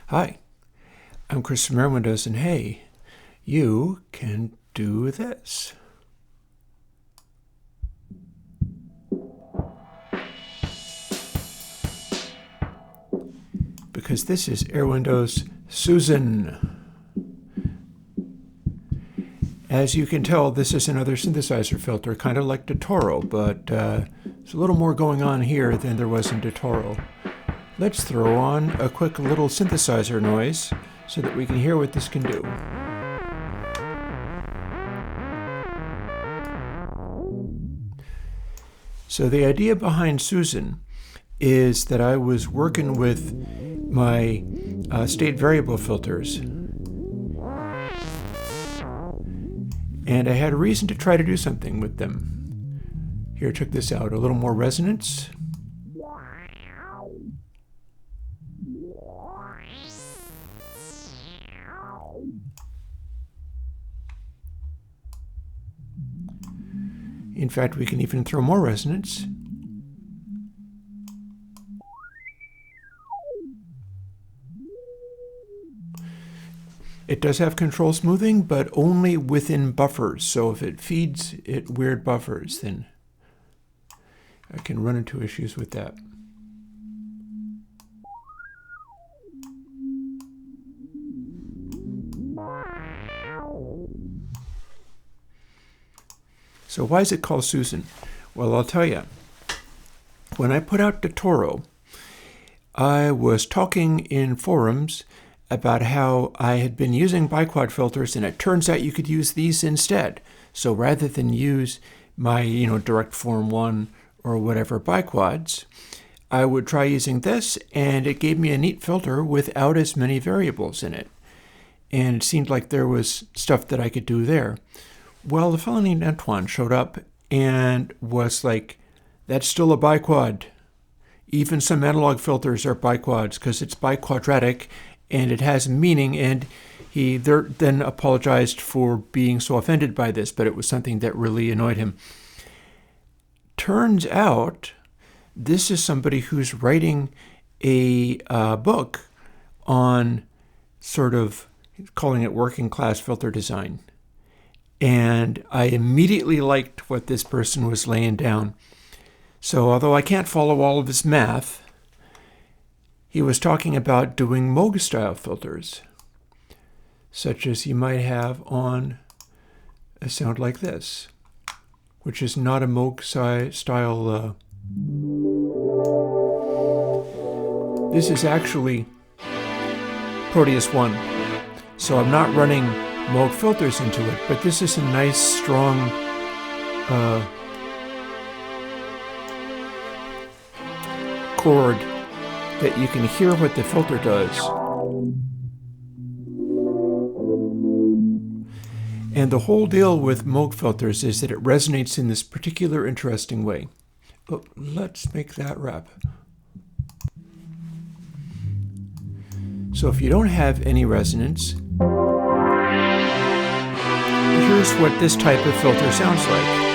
Hi, I'm Chris from Airwindows, and hey, you can do this. Because this is Airwindows Suzan. As you can tell, this is another synthesizer filter, kind of like Dattorro, but there's a little more going on here than there was in Dattorro. Let's throw on a quick little synthesizer noise so that we can hear what this can do. So the idea behind Suzan is that I was working with my state variable filters, and I had a reason to try to do something with them. Here, check this out, a little more resonance. In fact, we can even throw more resonance. It does have control smoothing, but only within buffers. So if it feeds it weird buffers, then I can run into issues with that. So why is it called Suzan? Well, I'll tell you. When I put out Dattorro, I was talking in forums about how I had been using biquad filters, and it turns out you could use these instead. So rather than use my, direct form 1 or whatever biquads, I would try using this, and it gave me a neat filter without as many variables in it. And it seemed like there was stuff that I could do there. Well, a fellow named Antoine showed up and was like, that's still a biquad. Even some analog filters are biquads because it's biquadratic and it has meaning, and he then apologized for being so offended by this, but it was something that really annoyed him. Turns out this is somebody who's writing a book on sort of calling it working class filter design. And I immediately liked what this person was laying down. So although I can't follow all of his math, he was talking about doing Moog style filters, such as you might have on a sound like this, which is not a Moog style. This is actually Proteus 1. So I'm not running Moog filters into it, but this is a nice, strong chord that you can hear what the filter does. And the whole deal with Moog filters is that it resonates in this particular interesting way. But let's make that wrap. So if you don't have any resonance, here's what this type of filter sounds like.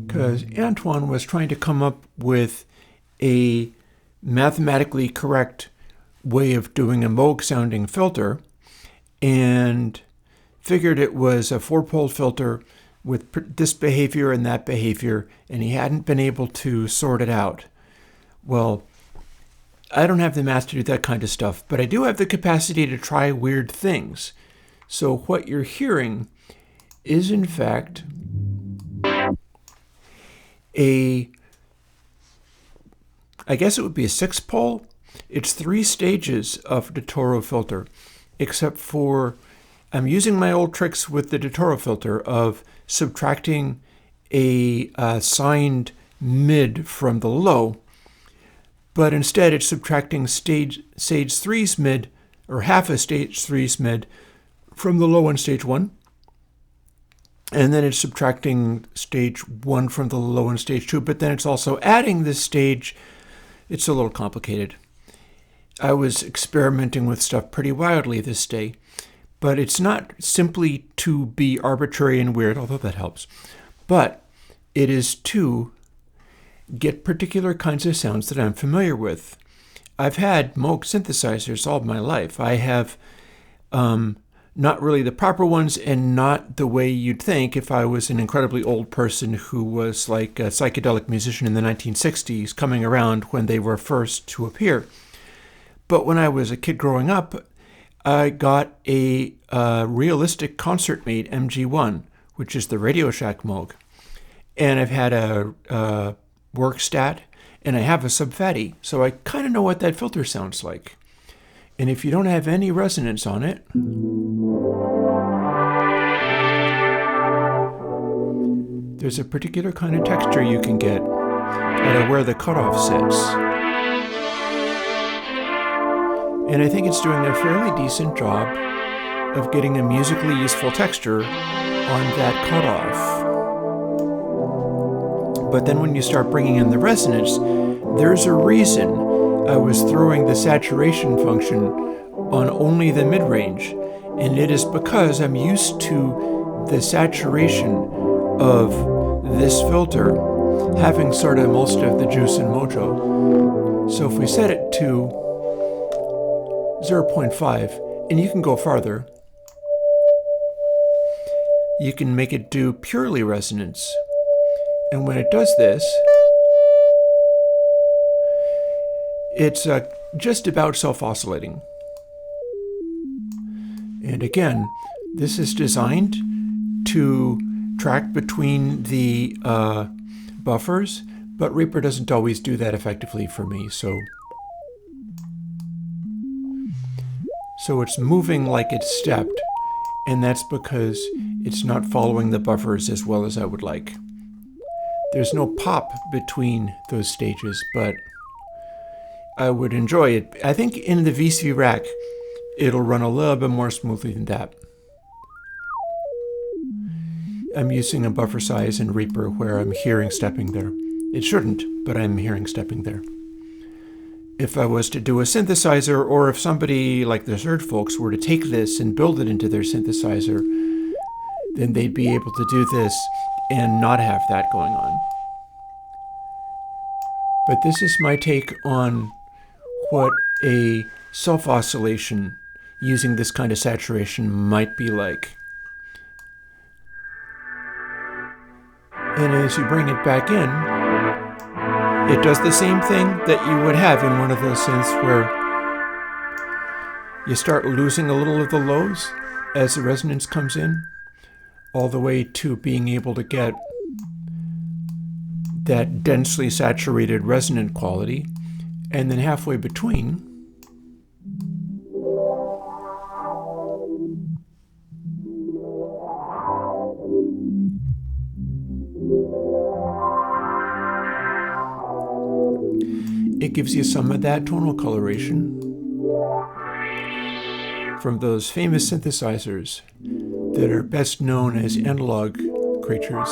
Because Antoine was trying to come up with a mathematically correct way of doing a Moog sounding filter, and figured it was a 4-pole filter with this behavior and that behavior, and he hadn't been able to sort it out. Well, I don't have the math to do that kind of stuff, but I do have the capacity to try weird things. So what you're hearing is, in fact, I guess it would be a 6-pole. It's 3 stages of Dattorro filter, except for I'm using my old tricks with the Dattorro filter of subtracting a signed mid from the low, but instead it's subtracting stage 3's mid, or half a stage 3's mid, from the low in stage 1. And then it's subtracting stage 1 from the low in stage 2, but then it's also adding this stage. It's a little complicated. I was experimenting with stuff pretty wildly this day, but it's not simply to be arbitrary and weird, although that helps, but it is to get particular kinds of sounds that I'm familiar with. I've had Moog synthesizers all my life. I have not really the proper ones and not the way you'd think if I was an incredibly old person who was like a psychedelic musician in the 1960s coming around when they were first to appear. But when I was a kid growing up, I got a realistic concert-made MG1, which is the Radio Shack Moog. And I've had a Workstat, and I have a Sub-Fatty, so I kind of know what that filter sounds like. And if you don't have any resonance on it, there's a particular kind of texture you can get out of where the cutoff sits. And I think it's doing a fairly decent job of getting a musically useful texture on that cutoff. But then when you start bringing in the resonance, there's a reason I was throwing the saturation function on only the mid-range. And it is because I'm used to the saturation of this filter having sort of most of the juice and mojo. So if we set it to 0.5, and you can go farther, you can make it do purely resonance. And when it does this, it's just about self-oscillating. And again, this is designed to track between the buffers, but Reaper doesn't always do that effectively for me, so it's moving like it's stepped, and that's because it's not following the buffers as well as I would like. There's no pop between those stages, but I would enjoy it. I think in the VC rack, it'll run a little bit more smoothly than that. I'm using a buffer size in Reaper where I'm hearing stepping there. It shouldn't, but I'm hearing stepping there. If I was to do a synthesizer, or if somebody like the Surge folks were to take this and build it into their synthesizer, then they'd be able to do this and not have that going on. But this is my take on what a self-oscillation using this kind of saturation might be like. And as you bring it back in, it does the same thing that you would have in one of those synths where you start losing a little of the lows as the resonance comes in, all the way to being able to get that densely saturated resonant quality, and then halfway between, it gives you some of that tonal coloration from those famous synthesizers that are best known as analog creatures.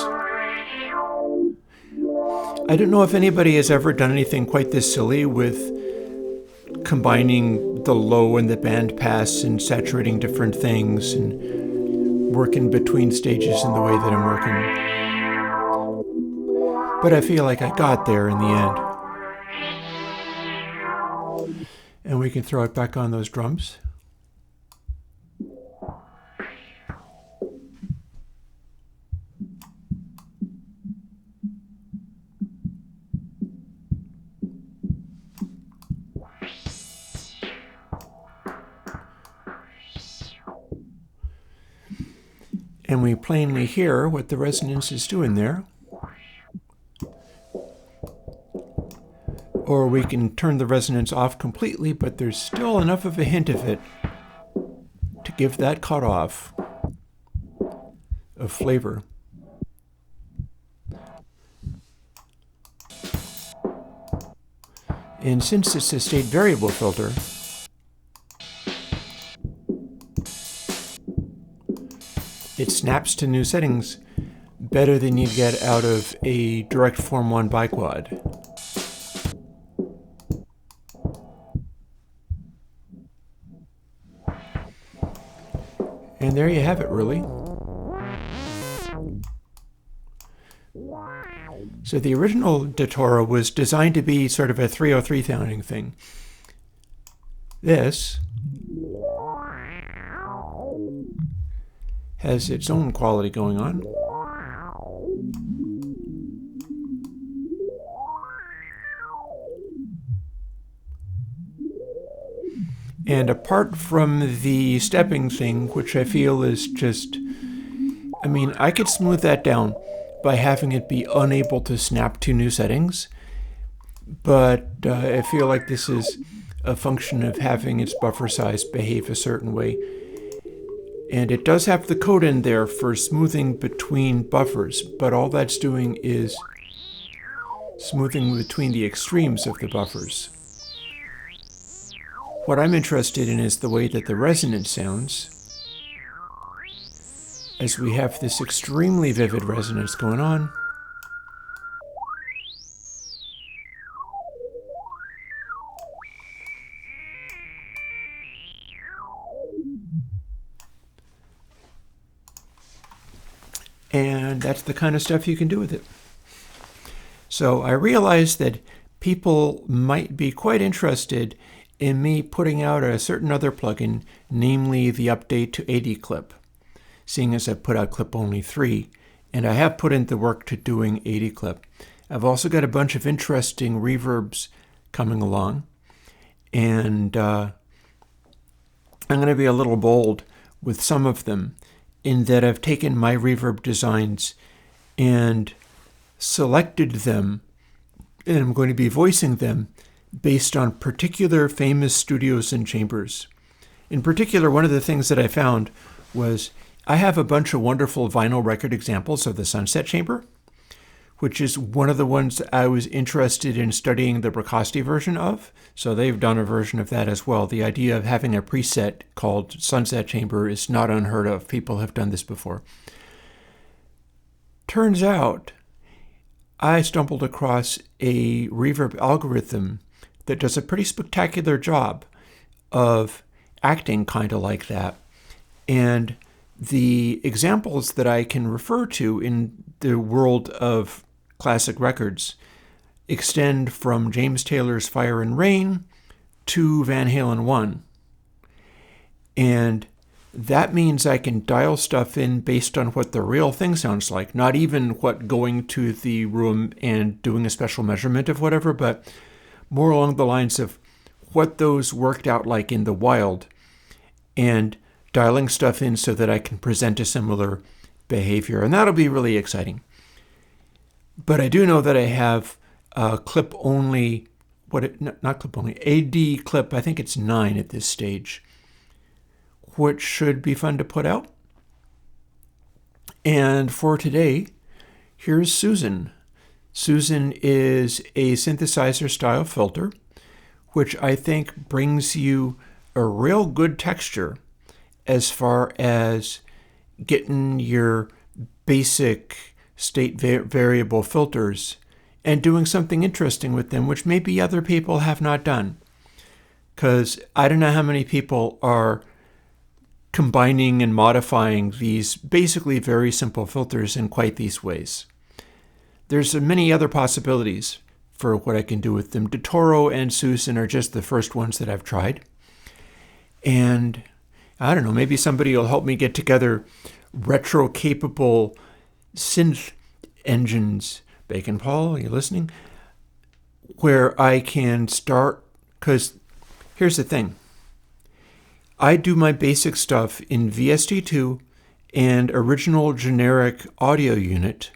I don't know if anybody has ever done anything quite this silly with combining the low and the bandpass and saturating different things and working between stages in the way that I'm working. But I feel like I got there in the end. And we can throw it back on those drums. And we plainly hear what the resonance is doing there. Or we can turn the resonance off completely, but there's still enough of a hint of it to give that cutoff of flavor. And since it's a state variable filter, it snaps to new settings better than you get out of a direct Form 1 biquad. And there you have it, really. So the original Dattorro was designed to be sort of a 303 sounding thing. This has its own quality going on. And apart from the stepping thing, which I feel is just, I mean, I could smooth that down by having it be unable to snap to new settings, but I feel like this is a function of having its buffer size behave a certain way. And it does have the code in there for smoothing between buffers, but all that's doing is smoothing between the extremes of the buffers. What I'm interested in is the way that the resonance sounds, as we have this extremely vivid resonance going on. And that's the kind of stuff you can do with it. So I realized that people might be quite interested in me putting out a certain other plugin, namely the update to AD Clip, seeing as I put out Clip only 3, and I have put in the work to doing AD Clip. I've also got a bunch of interesting reverbs coming along, and I'm going to be a little bold with some of them, in that I've taken my reverb designs and selected them, and I'm going to be voicing them based on particular famous studios and chambers. In particular, one of the things that I found was I have a bunch of wonderful vinyl record examples of the Sunset Chamber, which is one of the ones I was interested in studying the Bricasti version of. So they've done a version of that as well. The idea of having a preset called Sunset Chamber is not unheard of. People have done this before. Turns out I stumbled across a reverb algorithm that does a pretty spectacular job of acting kind of like that. And the examples that I can refer to in the world of classic records extend from James Taylor's Fire and Rain to Van Halen 1. And that means I can dial stuff in based on what the real thing sounds like, not even what going to the room and doing a special measurement of whatever, but more along the lines of what those worked out like in the wild, and dialing stuff in so that I can present a similar behavior. And that'll be really exciting. But I do know that I have clip only, not clip only, AD clip, I think it's 9 at this stage, which should be fun to put out. And for today, here's Suzan. Suzan is a synthesizer style filter, which I think brings you a real good texture as far as getting your basic state variable filters and doing something interesting with them, which maybe other people have not done. Because I don't know how many people are combining and modifying these basically very simple filters in quite these ways. There's many other possibilities for what I can do with them. Dattorro and Suzan are just the first ones that I've tried. And I don't know, maybe somebody will help me get together retro-capable synth engines. Bacon Paul, are you listening? Where I can start, because here's the thing. I do my basic stuff in VST2 and original generic audio unit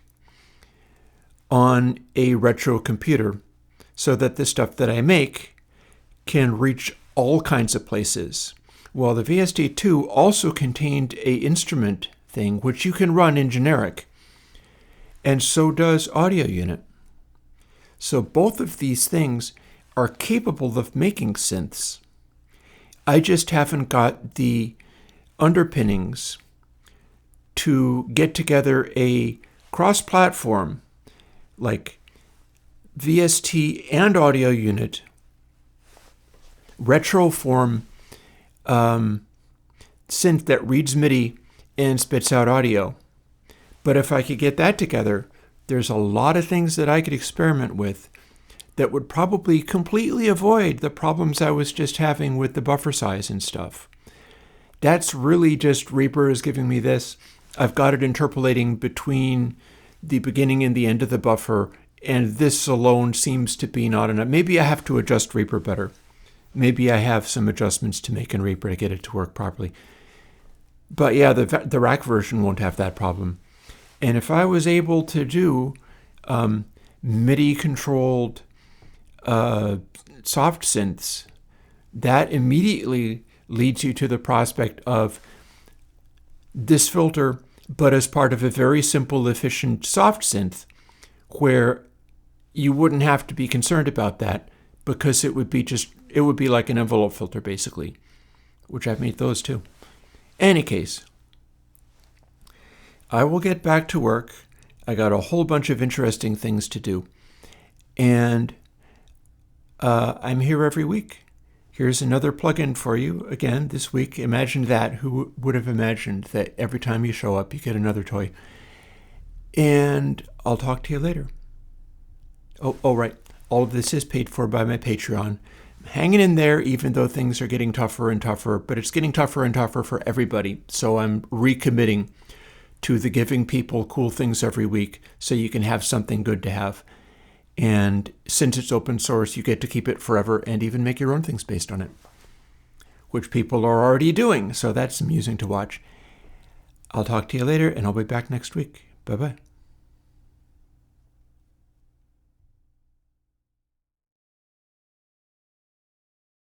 on a retro computer so that the stuff that I make can reach all kinds of places. Well, the VST2 also contained a instrument thing which you can run in generic, and so does audio unit. So both of these things are capable of making synths. I just haven't got the underpinnings to get together a cross-platform like VST and audio unit retro form synth that reads MIDI and spits out audio. But if I could get that together, there's a lot of things that I could experiment with that would probably completely avoid the problems I was just having with the buffer size and stuff. That's really just Reaper is giving me this. I've got it interpolating between the beginning and the end of the buffer, and this alone seems to be not enough. Maybe I have to adjust Reaper better. Maybe I have some adjustments to make in Reaper to get it to work properly. But yeah, the rack version won't have that problem. And if I was able to do MIDI-controlled soft synths, that immediately leads you to the prospect of this filter, but as part of a very simple, efficient soft synth, where you wouldn't have to be concerned about that because it would be like an envelope filter, basically, which I've made those too. Any case, I will get back to work. I got a whole bunch of interesting things to do. And I'm here every week. Here's another plugin for you again this week. Imagine that. Who would have imagined that every time you show up, you get another toy? And I'll talk to you later. Oh, right. All of this is paid for by my Patreon. I'm hanging in there even though things are getting tougher and tougher, but it's getting tougher and tougher for everybody. So I'm recommitting to the giving people cool things every week so you can have something good to have. And since it's open source, you get to keep it forever and even make your own things based on it, which people are already doing. So that's amusing to watch. I'll talk to you later, and I'll be back next week. Bye-bye.